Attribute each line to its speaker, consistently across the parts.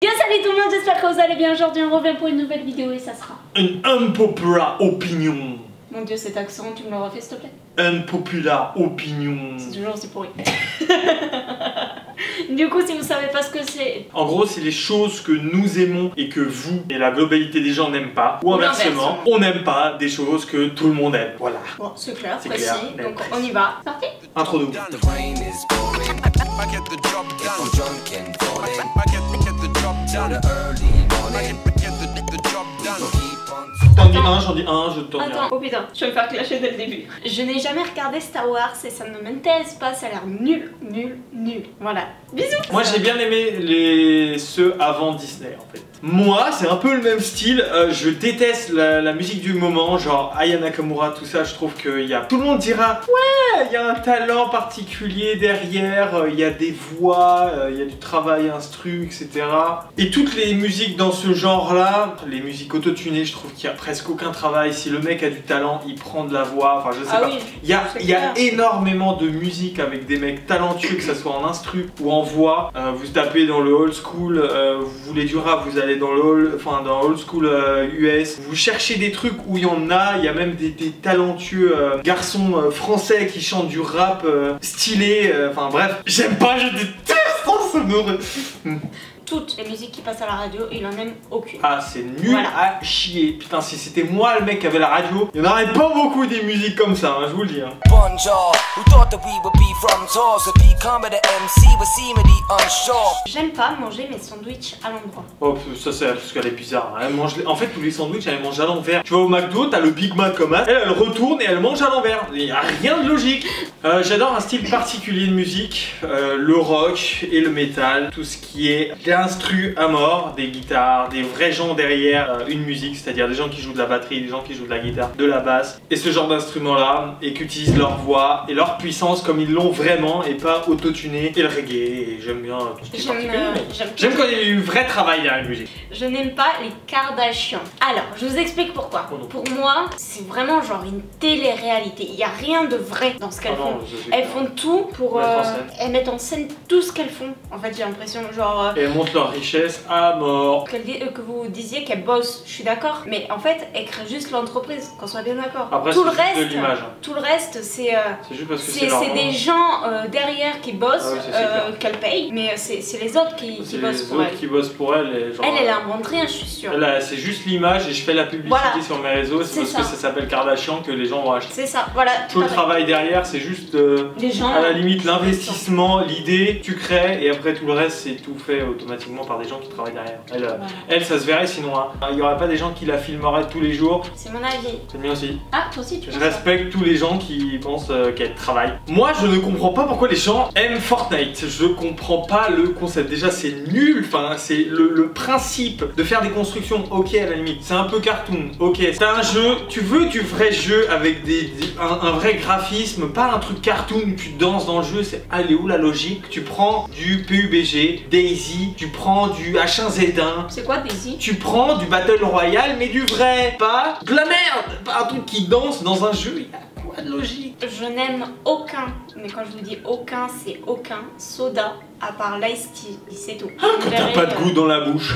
Speaker 1: Yo, salut tout le monde, j'espère que vous allez bien. Aujourd'hui on revient pour une nouvelle vidéo et ça sera
Speaker 2: Une unpopular opinion.
Speaker 1: Mon dieu, cet accent, tu me le refais s'il te plaît?
Speaker 2: Unpopular opinion.
Speaker 1: C'est toujours aussi pourri. Du coup, si vous savez pas ce que c'est...
Speaker 2: En gros, c'est les choses que nous aimons et que vous et la globalité des gens n'aiment pas. Ou inversement, on n'aime pas des choses que tout le monde aime. Voilà.
Speaker 1: Bon, c'est clair,
Speaker 2: C'est
Speaker 1: précis.
Speaker 2: clair,
Speaker 1: Donc
Speaker 2: précis.
Speaker 1: on y va. Parti.
Speaker 2: Intro-nous. T'en dis un, j'en dis un, je t'en dis un.
Speaker 1: Attends, oh putain, je vais me faire clasher dès le début. Je n'ai jamais regardé Star Wars et ça ne m'intéresse pas, ça a l'air nul, nul, nul. Voilà. Bisous.
Speaker 2: Moi j'ai bien aimé ceux avant Disney en fait. Moi c'est un peu le même style, je déteste la musique du moment, genre Aya Nakamura, tout ça, je trouve que tout le monde dira ouais, il y a un talent particulier derrière, il y a des voix, il y a du travail instru, etc. Et toutes les musiques dans ce genre là, les musiques autotunées, je trouve qu'il y a presque aucun travail. Si le mec a du talent, il prend de la voix, enfin je sais pas.
Speaker 1: Oui,
Speaker 2: Il y a énormément de musique avec des mecs talentueux, que ça soit en instru ou en voix. Vous tapez dans le old school, vous voulez du rap, vous allez dans le old school US. Vous cherchez des trucs où il y en a, il y a même des talentueux garçons français qui chantent du rap stylé. Enfin bref, j'aime pas, je déteste en sonore.
Speaker 1: Toutes les musiques qui passent à la radio, il en aime aucune.
Speaker 2: Ah, c'est nul
Speaker 1: Voilà.
Speaker 2: à chier. Putain, si c'était moi le mec qui avait la radio, il n'y en aurait pas beaucoup des musiques comme ça, hein, je vous le dis. Hein.
Speaker 1: J'aime pas manger mes sandwichs à l'endroit.
Speaker 2: Oh, ça c'est parce qu'elle est bizarre. Elle mange en fait, tous les sandwichs, elle les mange à l'envers. Tu vas au McDo, t'as le Big Mac comme ça, elle retourne et elle mange à l'envers. Il n'y a rien de logique. J'adore un style particulier de musique, le rock et le métal, tout ce qui est l'instru à mort, des guitares, des vrais gens derrière une musique, c'est-à-dire des gens qui jouent de la batterie, des gens qui jouent de la guitare, de la basse, et ce genre d'instruments-là, et qui utilisent leur voix et leur puissance comme ils l'ont vraiment et pas autotuné. Et le reggae, et j'aime bien tout ce qui est particulier. J'aime quand il y a eu vrai travail derrière une musique.
Speaker 1: Je n'aime pas les Kardashians. Alors, je vous explique pourquoi. Pour moi, c'est vraiment genre une télé-réalité. Il n'y a rien de vrai dans ce qu'elles font. Elles font tout pour... elles mettent en scène tout ce qu'elles font. En fait, j'ai l'impression genre...
Speaker 2: Et elles montrent leur richesse à mort.
Speaker 1: Que vous disiez qu'elles bossent, je suis d'accord. Mais en fait, elles créent juste l'entreprise, qu'on soit bien d'accord.
Speaker 2: Après,
Speaker 1: tout
Speaker 2: c'est
Speaker 1: le
Speaker 2: juste
Speaker 1: reste,
Speaker 2: de l'image.
Speaker 1: tout le reste, c'est...
Speaker 2: c'est juste parce que c'est
Speaker 1: des gens derrière qui bossent,
Speaker 2: Ah oui,
Speaker 1: qu'elles payent. Mais c'est les autres qui bossent pour elles.
Speaker 2: C'est les autres qui bossent pour elle. Et genre,
Speaker 1: Elle invente rien, je suis sûre.
Speaker 2: C'est juste l'image et je fais la publicité sur mes réseaux. C'est parce que ça s'appelle Kardashian que les gens vont acheter.
Speaker 1: C'est ça, voilà.
Speaker 2: Tout le travail derrière, c'est juste
Speaker 1: les gens,
Speaker 2: à la limite l'investissement, l'idée, tu crées et après tout le reste, c'est tout fait automatiquement par des gens qui travaillent derrière. Elle ça se verrait sinon. Hein. Il n'y aurait pas des gens qui la filmeraient tous les jours.
Speaker 1: C'est mon avis.
Speaker 2: C'est le mien aussi.
Speaker 1: Ah, toi aussi tu
Speaker 2: Je respecte tous les gens qui pensent qu'elle travaille. Moi, je ne comprends pas pourquoi les gens aiment Fortnite. Je comprends pas le concept. Déjà, c'est nul. Enfin, c'est le principe de faire des constructions. Ok, à la limite, c'est un peu cartoon. Ok, c'est un jeu. Tu veux du vrai jeu avec un vrai graphisme, pas un truc cartoon où tu danses dans le jeu. C'est allez où la logique? Tu prends du PUBG, Daisy, tu prends du H1Z1.
Speaker 1: C'est quoi Daisy?
Speaker 2: Tu prends du Battle Royale, mais du vrai, pas de la merde, pas un truc qui danse dans un jeu. Il y a quoi de logique?
Speaker 1: Je n'aime aucun, mais quand je vous dis aucun, c'est aucun soda à part l'Ice Tea, c'est tout.
Speaker 2: Quand t'as pas de goût dans la bouche.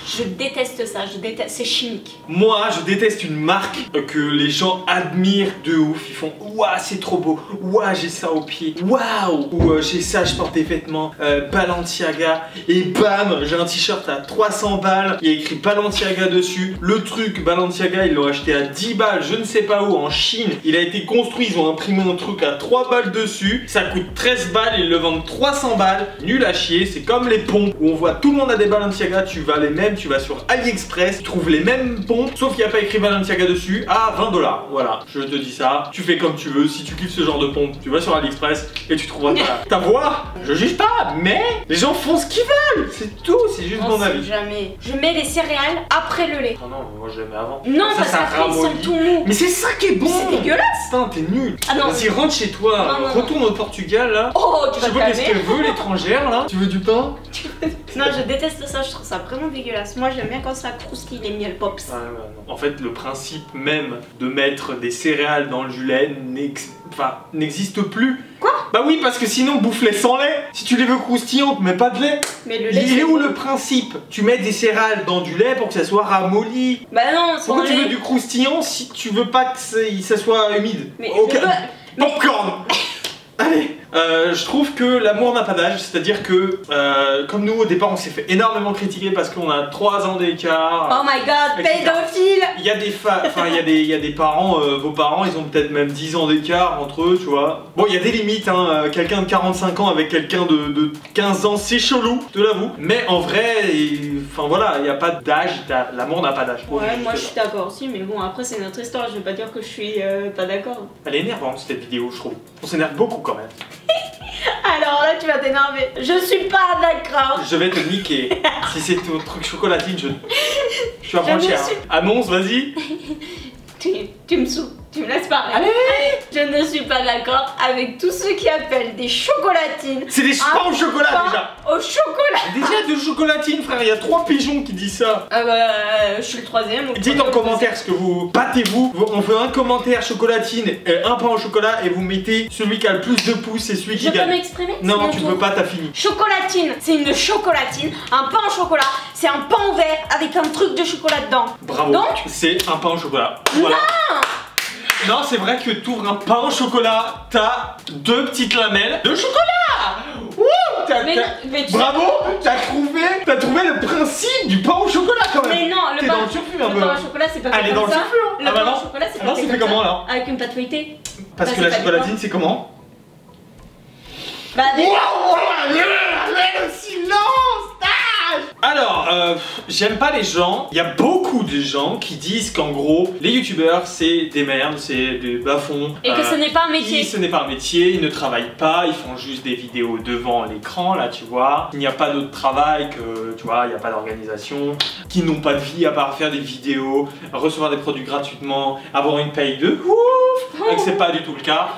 Speaker 1: Je déteste ça, je déteste, c'est chimique.
Speaker 2: Moi, je déteste une marque que les gens admirent de ouf. Ils font ouah, c'est trop beau, ouah, j'ai ça au pied, waouh, ou j'ai ça, je porte des vêtements Balenciaga, et bam, j'ai un t-shirt à 300 balles, il y a écrit Balenciaga dessus. Le truc Balenciaga, ils l'ont acheté à 10 balles, je ne sais pas où, en Chine. Il a été construit, ils ont imprimé un truc à 3 balles dessus, ça coûte 13 balles, ils le vendent 300 balles. Nul à chier, c'est comme les pompes où on voit tout le monde a des Balenciaga, tu vas les mêmes, tu vas sur AliExpress, tu trouves les mêmes pompes, sauf qu'il n'y a pas écrit Balenciaga dessus, à 20 $. Voilà, je te dis ça, tu fais comme tu veux, si tu kiffes ce genre de pompe, tu vas sur AliExpress et tu trouveras ta voix. Je juge pas, mais les gens font ce qu'ils veulent, c'est tout, c'est juste mon avis.
Speaker 1: Jamais. Je mets les céréales après le lait.
Speaker 2: Oh non, moi je les mets avant.
Speaker 1: Non, parce qu'après ils sont tout mous.
Speaker 2: Mais c'est ça qui est bon.
Speaker 1: C'est dégueulasse.
Speaker 2: Putain, t'es nul.
Speaker 1: Ah non.
Speaker 2: Vas-y, rentre chez toi, retourne au Portugal là.
Speaker 1: Oh, tu
Speaker 2: je sais
Speaker 1: vas
Speaker 2: pas
Speaker 1: te
Speaker 2: qu'est-ce qu'elle veut l'étrangère là. Tu veux du pain?
Speaker 1: Non, je déteste ça, je trouve ça vraiment dégueulasse. Moi j'aime bien quand ça croustille les miel pops.
Speaker 2: Ah, non. En fait, le principe même de mettre des céréales dans le jus lait n'existe plus.
Speaker 1: Quoi?
Speaker 2: Bah oui, parce que sinon bouffe-les sans lait. Si tu les veux croustillantes, mais pas de lait.
Speaker 1: Mais le lait,
Speaker 2: il est où le principe? Tu mets des céréales dans du lait pour que ça soit ramolli.
Speaker 1: Bah non, sans
Speaker 2: Pourquoi
Speaker 1: lait.
Speaker 2: tu veux du croustillant si tu veux pas que ça soit humide?
Speaker 1: Mais
Speaker 2: Ok.
Speaker 1: mais...
Speaker 2: Popcorn. Allez, je trouve que l'amour n'a pas d'âge, c'est-à-dire que comme nous au départ on s'est fait énormément critiquer parce qu'on a 3 ans d'écart.
Speaker 1: Oh my god, pédophile.
Speaker 2: Il y a il y a des parents, vos parents ils ont peut-être même 10 ans d'écart entre eux, tu vois. Bon, il y a des limites, hein, quelqu'un de 45 ans avec quelqu'un de 15 ans c'est chelou, je te l'avoue. Mais en vrai, enfin voilà, il n'y a pas d'âge, l'amour n'a pas d'âge.
Speaker 1: Ouais, moi je suis d'accord aussi, mais bon après c'est notre histoire, je veux pas dire que je suis pas d'accord.
Speaker 2: Elle est énervante cette vidéo, je trouve. On s'énerve beaucoup quand même.
Speaker 1: Alors là tu vas t'énerver. Je suis pas d'accord.
Speaker 2: Je vais te niquer. Si c'est ton truc chocolatine, tu vas prendre cher. Annonce, vas-y.
Speaker 1: Tu me saoules, tu me laisses parler.
Speaker 2: Allez.
Speaker 1: Je ne suis pas d'accord avec tous ceux qui appellent des chocolatines.
Speaker 2: C'est des pains au chocolat déjà.
Speaker 1: Au chocolat.
Speaker 2: Déjà de chocolatine, frère, il y a 3 pigeons qui disent ça.
Speaker 1: Je suis le 3e.
Speaker 2: Dites en commentaire ce que vous... Battez-vous. On fait un commentaire chocolatine et un pain au chocolat et vous mettez celui qui a le plus de pouces, c'est celui qui gagne.
Speaker 1: Je peux m'exprimer?
Speaker 2: Non, tu peux pas, t'as fini.
Speaker 1: Chocolatine, c'est une chocolatine. Un pain au chocolat, c'est un pain au verre avec un truc de chocolat dedans.
Speaker 2: Bravo.
Speaker 1: Donc,
Speaker 2: c'est un pain au chocolat. Voilà. Non, c'est vrai que tu ouvres un pain au chocolat, t'as 2 petites lamelles de chocolat. Wouh, bravo, t'as trouvé le principe du pain au chocolat quand même.
Speaker 1: Mais non, le pain
Speaker 2: dans le surplus un peu.
Speaker 1: Le pain au chocolat, c'est pas fait comme
Speaker 2: dans le
Speaker 1: ça.
Speaker 2: surplus, hein.
Speaker 1: Le pain au chocolat, c'est pas fait
Speaker 2: c'est fait
Speaker 1: comme
Speaker 2: comment
Speaker 1: ça.
Speaker 2: alors?
Speaker 1: Avec une pâte feuilletée.
Speaker 2: Parce que la chocolatine, c'est comment?
Speaker 1: Bah,
Speaker 2: allez, le silence. Alors, j'aime pas les gens. Il y a beaucoup de gens qui disent qu'en gros, les youtubeurs c'est des merdes, c'est des bas-fonds.
Speaker 1: Et que ce n'est pas un métier.
Speaker 2: Ce n'est pas un métier, ils ne travaillent pas, ils font juste des vidéos devant l'écran, là tu vois. Il n'y a pas d'autre travail que, tu vois, il n'y a pas d'organisation. Qui n'ont pas de vie à part faire des vidéos, recevoir des produits gratuitement, avoir une paye de ouf. Et que c'est pas du tout le cas.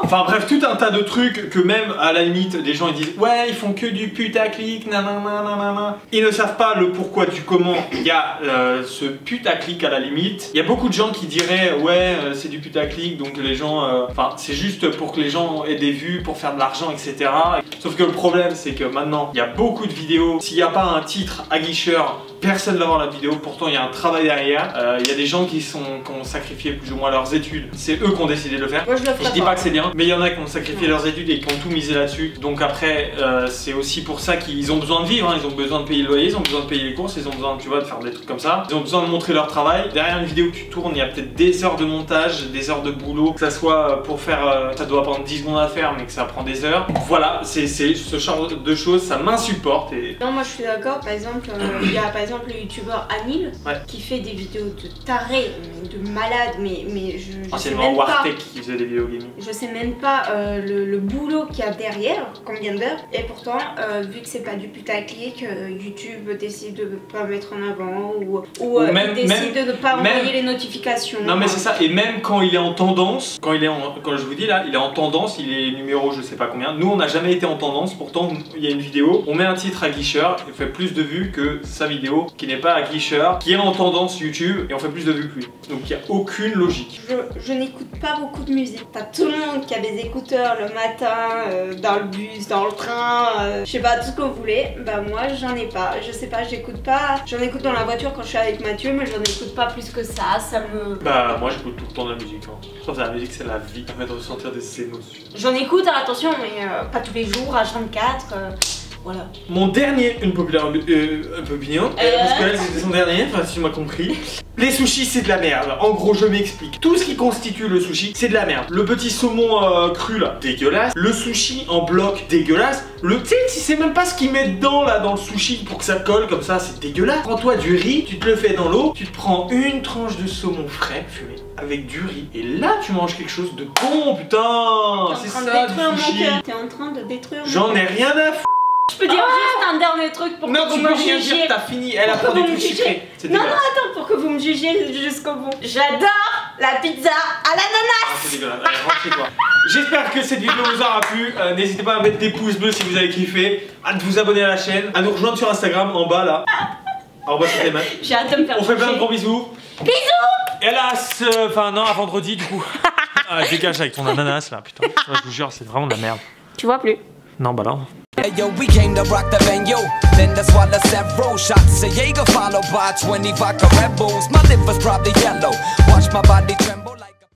Speaker 2: Enfin bref, tout un tas de trucs que même à la limite, des gens ils disent ouais, ils font que du putaclic, nanana. Ils ne savent pas le pourquoi du comment. Il y a ce putaclic à la limite. Il y a beaucoup de gens qui diraient ouais, c'est du putaclic, donc les gens, enfin c'est juste pour que les gens aient des vues, pour faire de l'argent, etc. Sauf que le problème c'est que maintenant, il y a beaucoup de vidéos. S'il n'y a pas un titre aguicheur, personne ne va voir la vidéo. Pourtant il y a un travail derrière. Il y a des gens qui ont sacrifié plus ou moins leurs études. C'est eux qui ont décidé de le faire.
Speaker 1: Moi, je
Speaker 2: dis pas que c'est bien, mais il y en a qui ont sacrifié leurs études et qui ont tout misé là-dessus. Donc après, c'est aussi pour ça qu'ils ont besoin de vivre, hein. Ils ont besoin de payer le loyer, ils ont besoin de payer les courses, ils ont besoin, tu vois, de faire des trucs comme ça. Ils ont besoin de montrer leur travail. Derrière une vidéo que tu tournes, il y a peut-être des heures de montage, des heures de boulot. Que ça soit pour faire, ça doit prendre 10 secondes à faire, mais que ça prend des heures. Voilà, c'est ce genre de choses, ça m'insupporte. Et...
Speaker 1: Non, moi je suis d'accord. Par exemple, il y a par exemple le youtubeur Anil qui fait des vidéos de taré, mais de malade, mais je sais même pas.
Speaker 2: Qui faisait des vidéos gaming.
Speaker 1: Je sais même pas le boulot qu'il y a derrière, combien d'heures. Et pourtant, vu que c'est pas du putaclic, YouTube décide de ne pas mettre en avant ou
Speaker 2: même,
Speaker 1: décide de ne pas envoyer les notifications.
Speaker 2: Non mais c'est ça. Et même quand il est en tendance, quand je vous dis là, il est en tendance, il est numéro je sais pas combien. Nous on n'a jamais été en tendance. Pourtant il y a une vidéo, on met un titre aguicheur, il fait plus de vues que sa vidéo qui n'est pas aguicheur, qui est en tendance YouTube et on fait plus de vues que lui. Donc il n'y a aucune logique.
Speaker 1: Je n'écoute pas beaucoup de musique. T'as tout le monde qui a des écouteurs le matin, dans le bus, dans le train, je sais pas, tout ce que vous voulez. Bah moi j'en ai pas, je sais pas, j'écoute pas. J'en écoute dans la voiture quand je suis avec Mathieu, mais j'en écoute pas plus que ça me...
Speaker 2: Bah moi j'écoute tout le temps de la musique, hein. Je trouve que la musique c'est la vie, ça permet de ressentir des émotions.
Speaker 1: J'en écoute, hein, attention, mais pas tous les jours, H24. Voilà.
Speaker 2: Mon dernier, une populaire opinion, parce que là c'était son dernier, enfin si tu m'as compris. Les sushis c'est de la merde, en gros je m'explique. Tout ce qui constitue le sushi c'est de la merde. Le petit saumon cru là, dégueulasse. Le sushi en bloc, dégueulasse. Tu sais même pas ce qu'ils mettent dedans là dans le sushi pour que ça colle comme ça, c'est dégueulasse. Prends-toi du riz, tu te le fais dans l'eau, tu te prends une tranche de saumon frais, fumé, avec du riz. Et là tu manges quelque chose de bon, putain. C'est ça du sushi.
Speaker 1: T'es en train de détruire mon
Speaker 2: J'en ai rien à foutre.
Speaker 1: Je peux dire juste un dernier truc pour que vous me jugiez.
Speaker 2: T'as fini, elle a pas des trucs sucrés.
Speaker 1: Non, attends, pour que vous me jugiez jusqu'au bout. J'adore la pizza à l'ananas.
Speaker 2: Ah, c'est dégueulasse, allez, rentre chez toi. J'espère que cette vidéo vous aura plu. N'hésitez pas à mettre des pouces bleus si vous avez kiffé, à vous abonner à la chaîne, à nous rejoindre sur Instagram en bas là. Au revoir, c'était Matt.
Speaker 1: J'ai hâte de me faire.
Speaker 2: On fait plein de gros bisous.
Speaker 1: Bisous.
Speaker 2: Hélas, enfin non, à vendredi du coup. Ah, dégage avec ton ananas là, putain. Je vous jure, c'est vraiment de la merde.
Speaker 1: Tu vois plus?
Speaker 2: Non, bah non.
Speaker 3: Hey yo, we came to rock the venue. Then that's why the several shots of Jaeger followed by 20 vodka Red Bulls. My liver's probably yellow. Watch my body tremble.